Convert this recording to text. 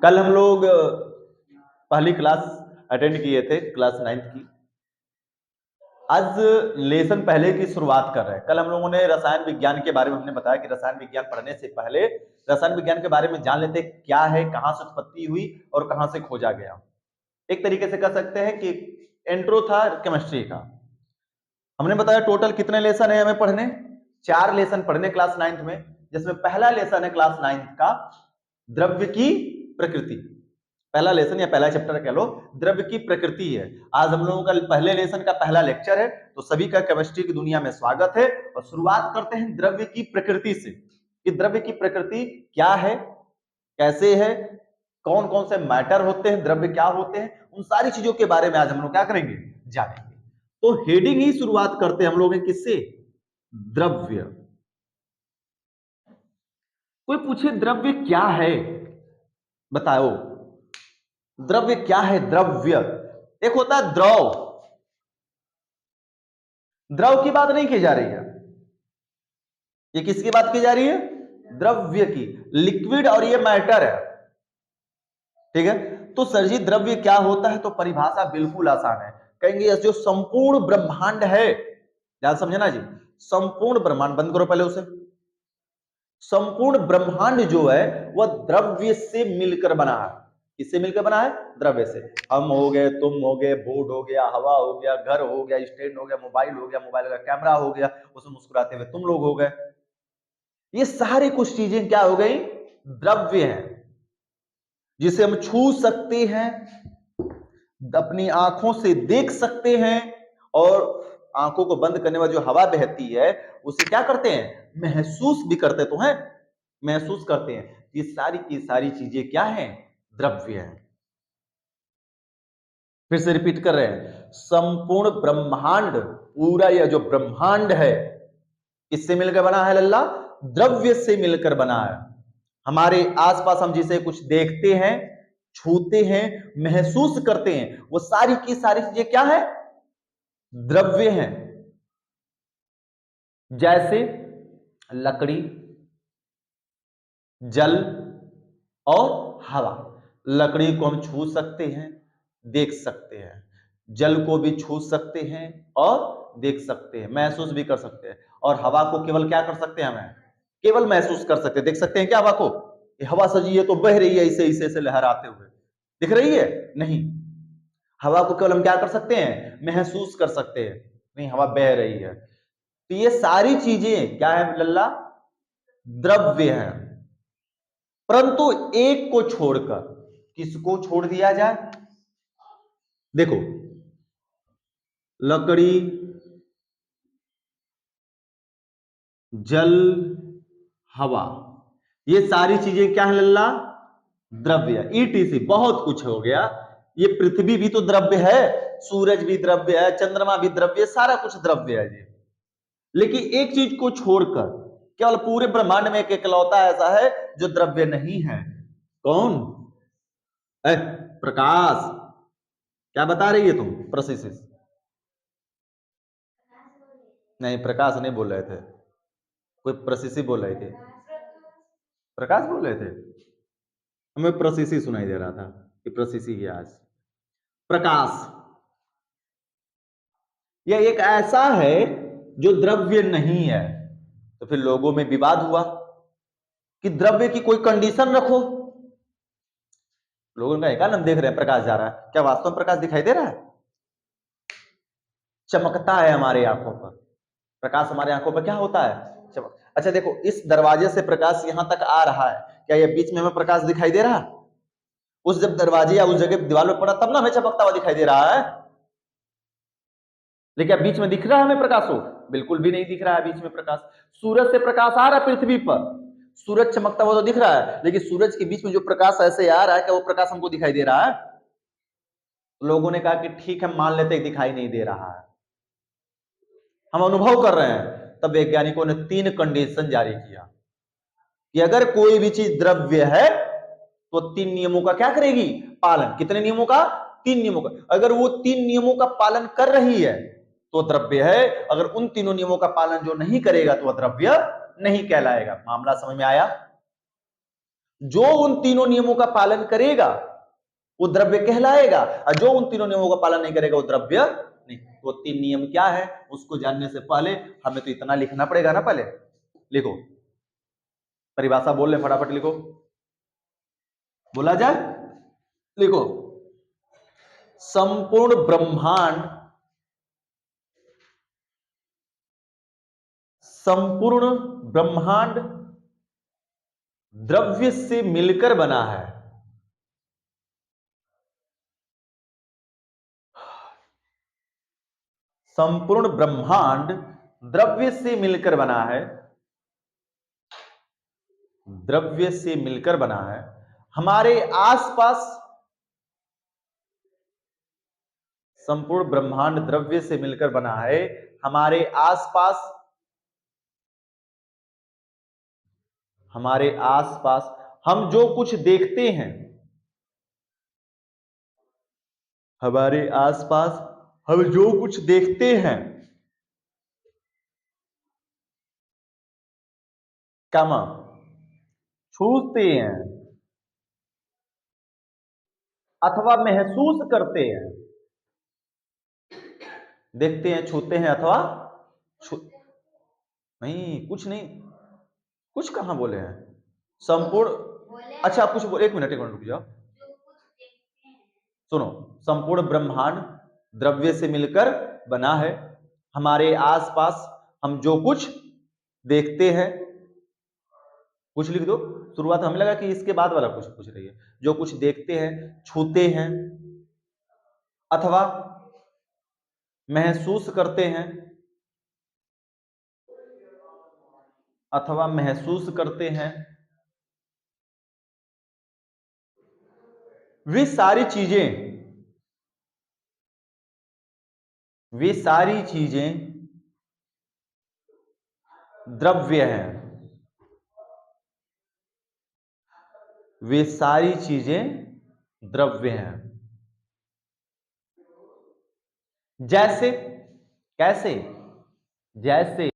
कल हम लोग पहली क्लास अटेंड किए थे, क्लास 9th की। आज लेसन पहले की शुरुआत कर रहे हैं। कल हम लोगों ने रसायन विज्ञान के बारे में हमने बताया कि रसायन विज्ञान पढ़ने से पहले रसायन विज्ञान के बारे में जान लेते क्या है, कहां से उत्पत्ति हुई और कहां से खोजा गया। एक तरीके से कह सकते हैं कि इंट्रो था केमिस्ट्री का। हमने बताया टोटल कितने लेसन है हमें पढ़ने, 4 लेसन पढ़ने क्लास 9th में, जिसमें पहला लेसन है क्लास 9th का द्रव्य की प्रकृति। पहला लेसन या पहला चैप्टर कह लो, द्रव्य की प्रकृति है। आज हम लोगों का पहले लेसन का पहला लेक्चर है, तो सभी का केमिस्ट्री की दुनिया में स्वागत है। और शुरुआत करते हैं द्रव्य की प्रकृति से कि द्रव्य की प्रकृति क्या है, कैसे है, कौन कौन से मैटर होते हैं, द्रव्य क्या होते हैं, उन सारी चीजों के बारे में आज हम लोग क्या करेंगे, जानेंगे। तो हेडिंग ही शुरुआत करते हैं हम लोग किससे, द्रव्य। कोई पूछे द्रव्य क्या है, बताओ द्रव्य क्या है। द्रव्य एक होता है द्रव, द्रव की बात नहीं की जा रही है, ये किसकी बात की जा रही है, द्रव्य की। लिक्विड और ये मैटर है, ठीक है। तो सर जी द्रव्य क्या होता है, तो परिभाषा बिल्कुल आसान है। कहेंगे जो संपूर्ण ब्रह्मांड है, ध्यान समझे ना जी, संपूर्ण ब्रह्मांड, बंद करो पहले उसे। संपूर्ण ब्रह्मांड जो है वह द्रव्य से मिलकर बना है। किससे मिलकर बना है, द्रव्य से। हम हो गए, तुम हो गए, बोर्ड हो गया, हवा हो गया, घर हो गया, स्टैंड हो गया, मोबाइल हो गया, मोबाइल का कैमरा हो गया, उसमें मुस्कुराते हुए तुम लोग हो गए। ये सारी कुछ चीजें क्या हो गई, द्रव्य हैं, जिसे हम छू सकते हैं, अपनी आंखों से देख सकते हैं, और आंखों को बंद करने वाली जो हवा बहती है उसे क्या करते हैं, महसूस भी करते तो हैं, महसूस करते हैं। ये सारी की सारी चीजें क्या हैं, द्रव्य हैं। फिर से रिपीट कर रहे हैं, संपूर्ण ब्रह्मांड, पूरा यह जो ब्रह्मांड है किससे मिलकर बना है लल्ला, द्रव्य से मिलकर बना है। हमारे आसपास हम जिसे कुछ देखते हैं, छूते हैं, महसूस करते हैं, वो सारी की सारी चीजें क्या है, द्रव्य हैं। जैसे लकड़ी, जल और हवा। लकड़ी को हम छू सकते हैं, देख सकते हैं, जल को भी छू सकते हैं और देख सकते हैं, महसूस भी कर सकते हैं, और हवा को केवल क्या कर सकते हैं, हमें केवल महसूस कर सकते हैं। देख सकते हैं क्या हवा को, ये हवा सजी है तो बह रही है ऐसे ऐसे ऐसे लहराते हुए, दिख रही है नहीं। हवा को केवल हम क्या कर सकते हैं, महसूस कर सकते हैं, नहीं हवा बह रही है। तो ये सारी चीजें क्या है लल्ला, द्रव्य है। परंतु एक को छोड़कर, किसको छोड़ दिया जाए, देखो लकड़ी, जल, हवा, ये सारी चीजें क्या है लल्ला, द्रव्य। ईटीसी बहुत कुछ हो गया। ये पृथ्वी भी तो द्रव्य है, सूरज भी द्रव्य है, चंद्रमा भी द्रव्य है, सारा कुछ द्रव्य है जी। लेकिन एक चीज को छोड़कर केवल पूरे ब्रह्मांड में एक इकलौता ऐसा है जो द्रव्य नहीं है। कौन, प्रकाश। क्या बता रही है तुम, प्रोसेसेस नहीं, प्रकाश नहीं बोल रहे थे, कोई प्रोसेसी बोल रहे थे, प्रकाश बोल रहे थे, हमें प्रोसेसी सुनाई दे रहा था कि प्रोसेसी है आज। प्रकाश यह एक ऐसा है जो द्रव्य नहीं है। तो फिर लोगों में विवाद हुआ कि द्रव्य की कोई कंडीशन रखो। लोगों का क्या नाम देख रहे हैं, प्रकाश जा रहा है, क्या वास्तव में प्रकाश दिखाई दे रहा है, चमकता है हमारे आंखों पर। प्रकाश हमारे आंखों पर क्या होता है, चमक। अच्छा देखो, इस दरवाजे से प्रकाश यहां तक आ रहा है, क्या ये बीच में हमें प्रकाश दिखाई दे रहा है, उस जब दरवाजे या उस जगह दीवार में पड़ा तब ना हमें चमकता हुआ दिखाई दे रहा है। लेकिन अब बीच में दिख रहा है हमें प्रकाश हो, बिल्कुल भी नहीं दिख रहा है बीच में प्रकाश। सूरज से प्रकाश आ रहा है पृथ्वी पर, सूरज चमकता हुआ तो दिख रहा है, लेकिन सूरज के बीच में जो प्रकाश ऐसे आ रहा है, क्या वो प्रकाश हमको दिखाई दे रहा है। लोगों ने कहा कि ठीक है मान लेते दिखाई नहीं दे रहा है, हम अनुभव कर रहे हैं। तब वैज्ञानिकों ने 3 कंडीशन जारी किया कि अगर कोई भी चीज द्रव्य है तो 3 नियमों का क्या करेगी, पालन। कितने नियमों का, 3 नियमों का। अगर वो 3 नियमों का पालन कर रही है तो द्रव्य है, अगर उन तीनों नियमों का पालन जो नहीं करेगा तो वह द्रव्य नहीं कहलाएगा। मामला समझ में आया। जो उन तीनों नियमों का पालन करेगा वो द्रव्य कहलाएगा, और जो उन तीनों नियमों का पालन नहीं करेगा वो द्रव्य नहीं। तो 3 नियम क्या है उसको जानने से पहले हमें तो इतना लिखना पड़ेगा ना। पहले लिखो, परिभाषा बोल ले, फटाफट लिखो, बोला जाए, लिखो। संपूर्ण ब्रह्मांड, संपूर्ण ब्रह्मांड द्रव्य से मिलकर बना है। संपूर्ण ब्रह्मांड द्रव्य से मिलकर बना है, द्रव्य से मिलकर बना है। हमारे आसपास संपूर्ण ब्रह्मांड द्रव्य से मिलकर बना है। हमारे आसपास, हमारे आसपास हम जो कुछ देखते हैं, हमारे आसपास हम जो कुछ देखते हैं, कामा छूते हैं अथवा महसूस करते हैं, देखते हैं, छूते हैं अथवा नहीं, कुछ नहीं, कुछ कहां बोले हैं संपूर्ण। अच्छा आप कुछ बोले, एक मिनट रुक जाओ, सुनो। संपूर्ण ब्रह्मांड द्रव्य से मिलकर बना है। हमारे आसपास हम जो कुछ देखते हैं, कुछ लिख दो, शुरुआत हमें लगा कि इसके बाद वाला कुछ पूछ रही है। जो कुछ देखते हैं, छूते हैं अथवा महसूस करते हैं, अथवा महसूस करते हैं, वे सारी चीजें, वे सारी चीजें द्रव्य हैं। वे सारी चीजें द्रव्य हैं। जैसे, कैसे, जैसे